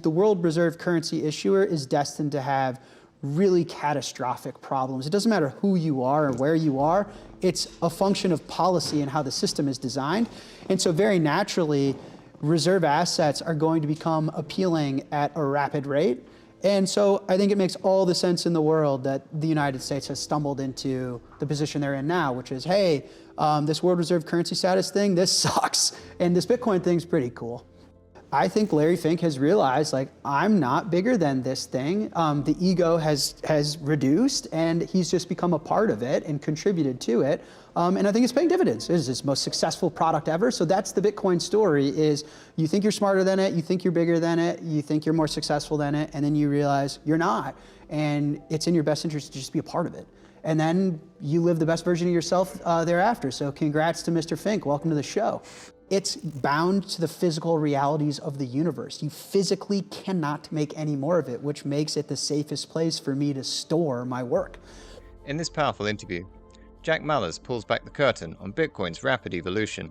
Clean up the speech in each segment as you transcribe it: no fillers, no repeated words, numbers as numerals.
The world reserve currency issuer is destined to have really catastrophic problems. It doesn't matter who you are or where you are, it's a function of policy and how the system is designed. And so very naturally, reserve assets are going to become appealing at a rapid rate. And so I think it makes all the sense in the world that the United States has stumbled into the position they're in now, which is, hey, this world reserve currency status thing, this sucks. And this Bitcoin thing's pretty cool. I think Larry Fink has realized, like, I'm not bigger than this thing. The ego has reduced, and he's just become a part of it and contributed to it. And I think it's paying dividends. It is his most successful product ever. So that's the Bitcoin story, is you think you're smarter than it, you think you're bigger than it, you think you're more successful than it, and then you realize you're not. And it's in your best interest to just be a part of it. And then you live the best version of yourself thereafter. So congrats to Mr. Fink. Welcome to the show. It's bound to the physical realities of the universe. You physically cannot make any more of it, which makes it the safest place for me to store my work. In this powerful interview, Jack Mallers pulls back the curtain on Bitcoin's rapid evolution,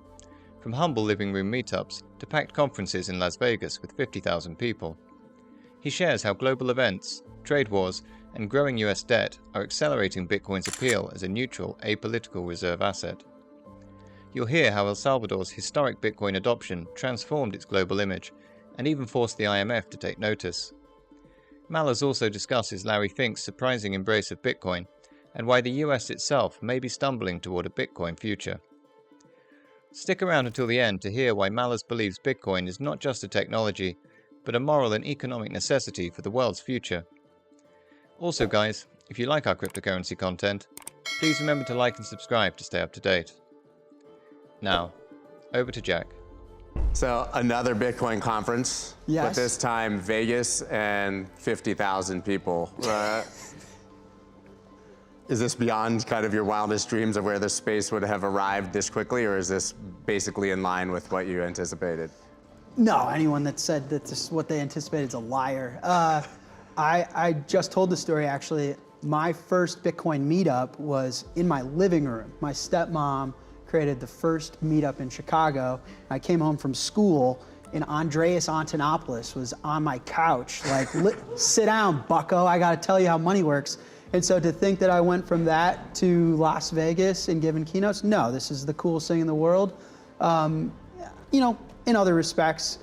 from humble living room meetups to packed conferences in Las Vegas with 50,000 people. He shares how global events, trade wars, and growing US debt are accelerating Bitcoin's appeal as a neutral, apolitical reserve asset. You'll hear how El Salvador's historic Bitcoin adoption transformed its global image and even forced the IMF to take notice. Mallers also discusses Larry Fink's surprising embrace of Bitcoin and why the US itself may be stumbling toward a Bitcoin future. Stick around until the end to hear why Mallers believes Bitcoin is not just a technology, but a moral and economic necessity for the world's future. Also guys, if you like our cryptocurrency content, please remember to like and subscribe to stay up to date. Now, over to Jack. So another Bitcoin conference, yes. But this time Vegas and 50,000 people. Is this beyond kind of your wildest dreams of where this space would have arrived this quickly, or is this basically in line with what you anticipated? No, anyone that said that this is what they anticipated is a liar. I just told the story, actually. My first Bitcoin meetup was in my living room. My stepmom created the first meetup in Chicago. I came home from school and Andreas Antonopoulos was on my couch, like, sit down, bucko, I gotta tell you how money works. And so to think that I went from that to Las Vegas and giving keynotes, no, this is the coolest thing in the world. You know, in other respects,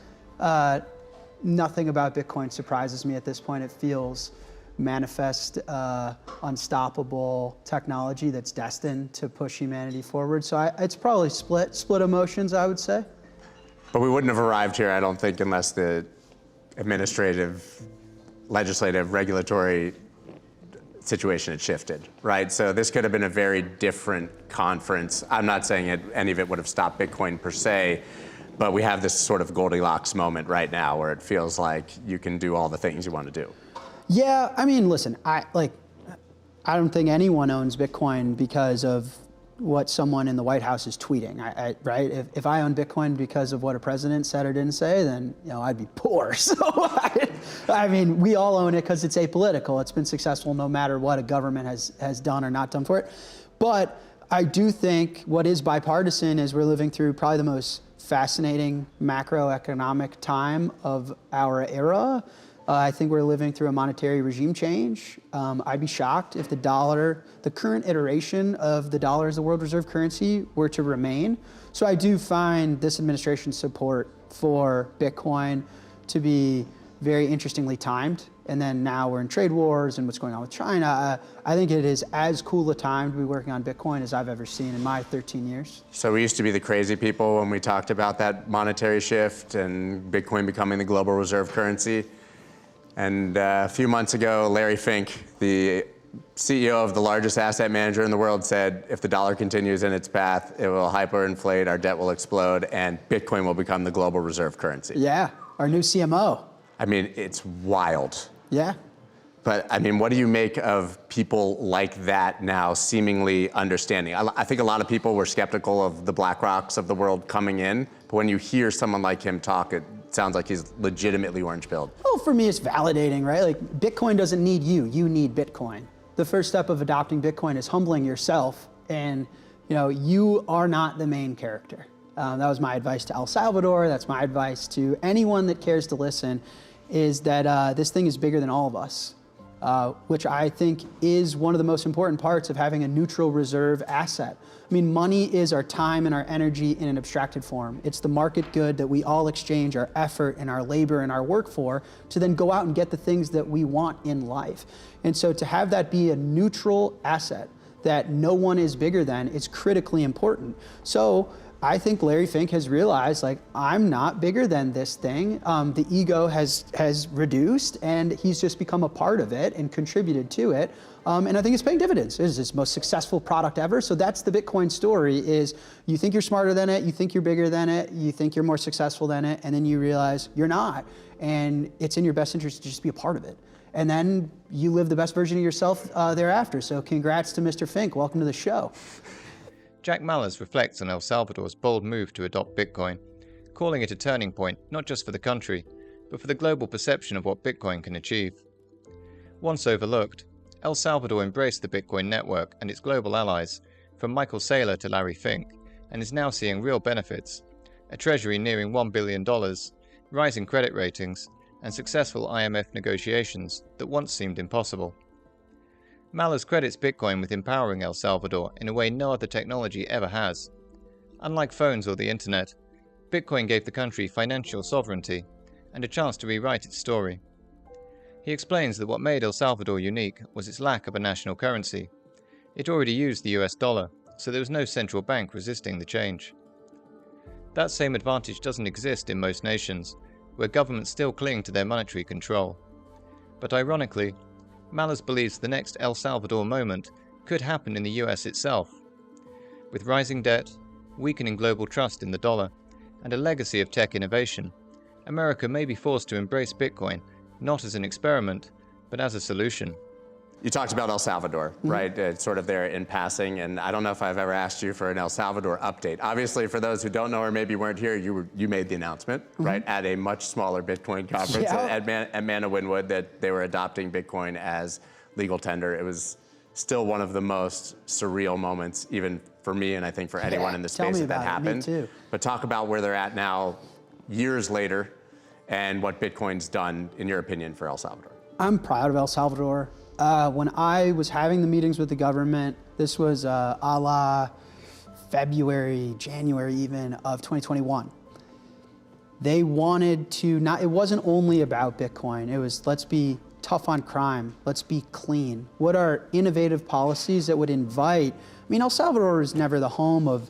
nothing about Bitcoin surprises me at this point. It feels manifest, unstoppable technology that's destined to push humanity forward. So it's probably split emotions, I would say. But we wouldn't have arrived here, I don't think, unless the administrative, legislative, regulatory situation had shifted, right? So this could have been a very different conference. I'm not saying any of it would have stopped Bitcoin per se, but we have this sort of Goldilocks moment right now where it feels like you can do all the things you want to do. Yeah, I mean, listen, I don't think anyone owns Bitcoin because of what someone in the White House is tweeting, right? If I own Bitcoin because of what a president said or didn't say, then, you know, I'd be poor. So, I mean, we all own it because it's apolitical. It's been successful no matter what a government has done or not done for it. But I do think what is bipartisan is we're living through probably the most fascinating macroeconomic time of our era. I think we're living through a monetary regime change. I'd be shocked if the dollar, the current iteration of the dollar as the world reserve currency, were to remain. So I do find this administration's support for Bitcoin to be very interestingly timed. And then now we're in trade wars and what's going on with China. I think it is as cool a time to be working on Bitcoin as I've ever seen in my 13 years. So we used to be the crazy people when we talked about that monetary shift and Bitcoin becoming the global reserve currency. And a few months ago, Larry Fink, the CEO of the largest asset manager in the world, said, if the dollar continues in its path, it will hyperinflate, our debt will explode, and Bitcoin will become the global reserve currency. Yeah, our new CMO. I mean, it's wild. Yeah. But I mean, what do you make of people like that now seemingly understanding? I think a lot of people were skeptical of the BlackRocks of the world coming in, but when you hear someone like him talk, it sounds like he's legitimately orange-pilled. Well, for me, it's validating, right? Like, Bitcoin doesn't need you, you need Bitcoin. The first step of adopting Bitcoin is humbling yourself, and you are not the main character. That was my advice to El Salvador, that's my advice to anyone that cares to listen, is that this thing is bigger than all of us, which I think is one of the most important parts of having a neutral reserve asset. I mean, money is our time and our energy in an abstracted form. It's the market good that we all exchange our effort and our labor and our work for to then go out and get the things that we want in life. And so to have that be a neutral asset that no one is bigger than is critically important. So I think Larry Fink has realized, like, I'm not bigger than this thing. The ego has reduced, and he's just become a part of it and contributed to it. And I think it's paying dividends. It's its most successful product ever. So that's the Bitcoin story: is you think you're smarter than it, you think you're bigger than it, you think you're more successful than it, and then you realize you're not. And it's in your best interest to just be a part of it. And then you live the best version of yourself thereafter. So congrats to Mr. Fink. Welcome to the show. Jack Mallers reflects on El Salvador's bold move to adopt Bitcoin, calling it a turning point not just for the country, but for the global perception of what Bitcoin can achieve. Once overlooked, El Salvador embraced the Bitcoin network and its global allies, from Michael Saylor to Larry Fink, and is now seeing real benefits: a treasury nearing $1 billion, rising credit ratings, and successful IMF negotiations that once seemed impossible. Mallers credits Bitcoin with empowering El Salvador in a way no other technology ever has. Unlike phones or the internet, Bitcoin gave the country financial sovereignty and a chance to rewrite its story. He explains that what made El Salvador unique was its lack of a national currency. It already used the US dollar, so there was no central bank resisting the change. That same advantage doesn't exist in most nations, where governments still cling to their monetary control. But ironically, Mallers believes the next El Salvador moment could happen in the US itself. With rising debt, weakening global trust in the dollar, and a legacy of tech innovation, America may be forced to embrace Bitcoin not as an experiment, but as a solution. You talked about El Salvador, right? It's sort of there in passing, and I don't know if I've ever asked you for an El Salvador update. Obviously, for those who don't know or maybe weren't here, you made the announcement, right, at a much smaller Bitcoin conference at Mana Winwood that they were adopting Bitcoin as legal tender. It was still one of the most surreal moments, even for me, and I think for anyone in the space that happened. Me too. But talk about where they're at now, years later, and what Bitcoin's done, in your opinion, for El Salvador. I'm proud of El Salvador. When I was having the meetings with the government, this was a la February, January even of 2021. They wanted to it wasn't only about Bitcoin. It was, let's be tough on crime. Let's be clean. What are innovative policies that would invite, El Salvador is never the home of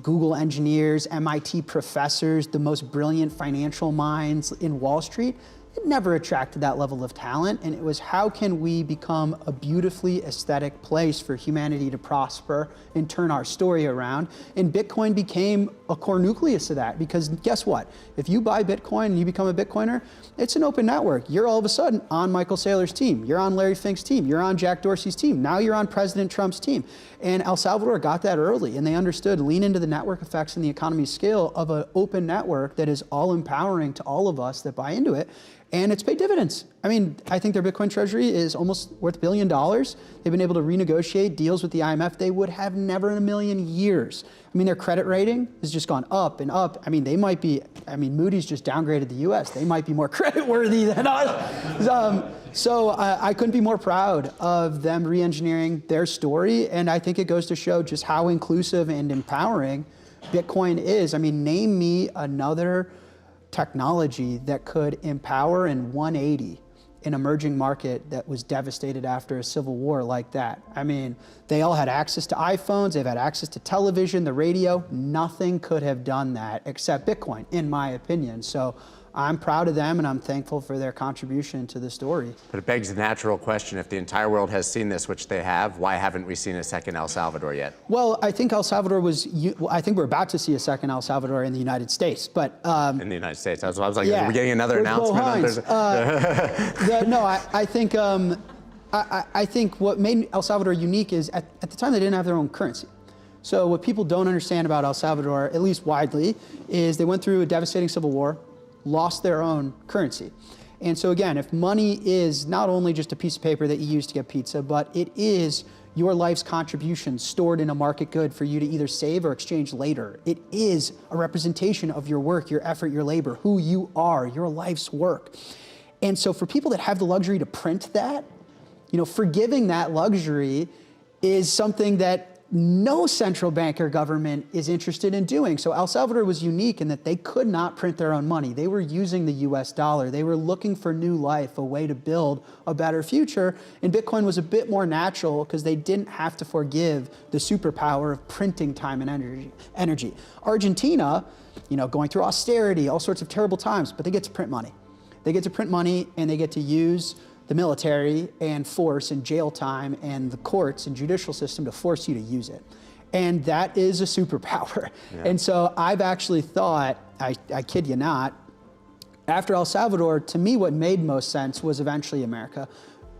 Google engineers, MIT professors, the most brilliant financial minds in Wall Street. It never attracted that level of talent, and it was, how can we become a beautifully aesthetic place for humanity to prosper and turn our story around? And Bitcoin became a core nucleus of that, because guess what? If you buy Bitcoin and you become a Bitcoiner, it's an open network. You're all of a sudden on Michael Saylor's team. You're on Larry Fink's team. You're on Jack Dorsey's team. Now you're on President Trump's team. And El Salvador got that early, and they understood, lean into the network effects and the economy's scale of an open network that is all empowering to all of us that buy into it. And it's paid dividends. I think their Bitcoin treasury is almost worth $1 billion. They've been able to renegotiate deals with the IMF they would have never in a million years. Their credit rating has just gone up and up. They might be, Moody's just downgraded the US. They might be more creditworthy than us. So I couldn't be more proud of them re-engineering their story. And I think it goes to show just how inclusive and empowering Bitcoin is. Name me another technology that could empower in 180 an emerging market that was devastated after a civil war like that. They all had access to iPhones, they've had access to television, the radio. Nothing could have done that except Bitcoin, in my opinion. So I'm proud of them, and I'm thankful for their contribution to the story. But it begs the natural question: if the entire world has seen this, which they have, why haven't we seen a second El Salvador yet? Well, I think El Salvador I think we're about to see a second El Salvador in the United States, but in the United States, I was like, are we getting another announcement? I think what made El Salvador unique is at the time they didn't have their own currency. So what people don't understand about El Salvador, at least widely, is they went through a devastating civil war, lost their own currency. And so again, if money is not only just a piece of paper that you use to get pizza, but it is your life's contribution stored in a market good for you to either save or exchange later. It is a representation of your work, your effort, your labor, who you are, your life's work. And so for people that have the luxury to print that, forgiving that luxury is something that no central bank or government is interested in doing. So El Salvador was unique in that they could not print their own money. They were using the US dollar. They were looking for new life, a way to build a better future. And Bitcoin was a bit more natural because they didn't have to forgive the superpower of printing time and energy. Argentina, going through austerity, all sorts of terrible times, but they get to print money. They get to print money and they get to use the military and force and jail time and the courts and judicial system to force you to use it. And that is a superpower. Yeah. And so I've actually thought, I kid you not, after El Salvador, to me what made most sense was eventually America,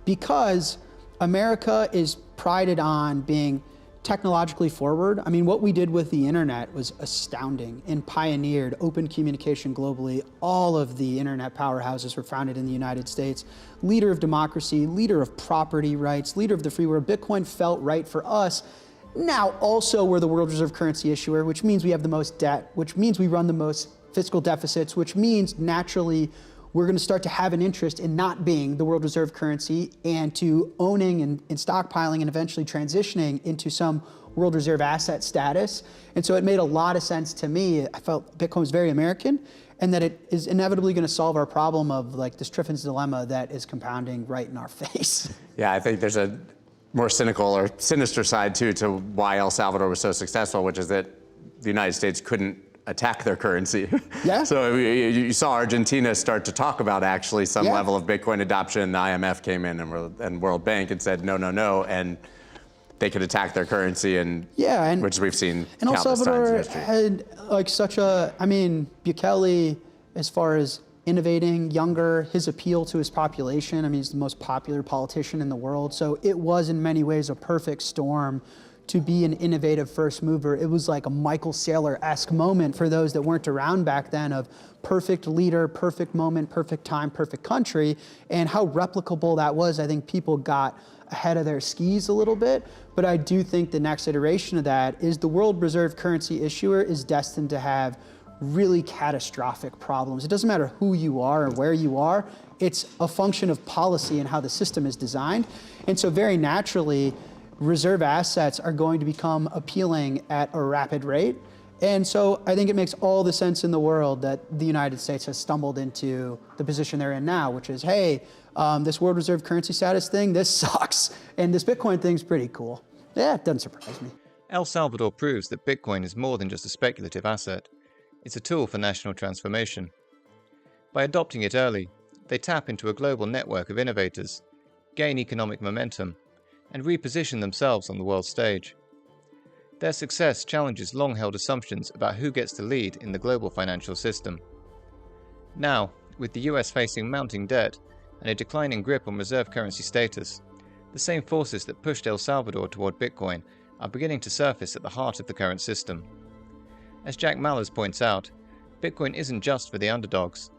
because America is prided on being technologically forward. I mean, what we did with the internet was astounding and pioneered open communication globally. All of the internet powerhouses were founded in the United States. Leader of democracy, leader of property rights, leader of the free world. Bitcoin felt right for us. Now also we're the world reserve currency issuer, which means we have the most debt, which means we run the most fiscal deficits, which means naturally we're going to start to have an interest in not being the world reserve currency and to owning and stockpiling and eventually transitioning into some world reserve asset status. And so it made a lot of sense to me. I felt Bitcoin was very American and that it is inevitably going to solve our problem of like this Triffin's dilemma that is compounding right in our face. Yeah, I think there's a more cynical or sinister side too to why El Salvador was so successful, which is that the United States couldn't attack their currency. Yeah. So you saw Argentina start to talk about actually some level of Bitcoin adoption. The IMF came in and World Bank and said, no, no, no. And they could attack their currency, and which we've seen and El countless Salvador times in history. had like such a, Bukele, as far as innovating, younger, his appeal to his population, he's the most popular politician in the world. So it was in many ways a perfect storm to be an innovative first mover. It was like a Michael Saylor-esque moment for those that weren't around back then of perfect leader, perfect moment, perfect time, perfect country. And how replicable that was, I think people got ahead of their skis a little bit. But I do think the next iteration of that is the world reserve currency issuer is destined to have really catastrophic problems. It doesn't matter who you are or where you are. It's a function of policy and how the system is designed. And so very naturally, reserve assets are going to become appealing at a rapid rate. And so I think it makes all the sense in the world that the United States has stumbled into the position they're in now, which is, hey, this world reserve currency status thing, this sucks. And this Bitcoin thing's pretty cool. Yeah, it doesn't surprise me. El Salvador proves that Bitcoin is more than just a speculative asset. It's a tool for national transformation. By adopting it early, they tap into a global network of innovators, gain economic momentum, and reposition themselves on the world stage. Their success challenges long-held assumptions about who gets to lead in the global financial system. Now, with the US facing mounting debt and a declining grip on reserve currency status, the same forces that pushed El Salvador toward Bitcoin are beginning to surface at the heart of the current system. As Jack Mallers points out, Bitcoin isn't just for the underdogs.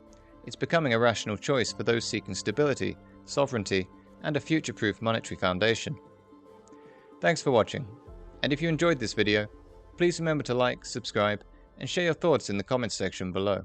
It's becoming a rational choice for those seeking stability, sovereignty, and a future-proof monetary foundation. Thanks for watching, and if you enjoyed this video, please remember to like, subscribe, and share your thoughts in the comments section below.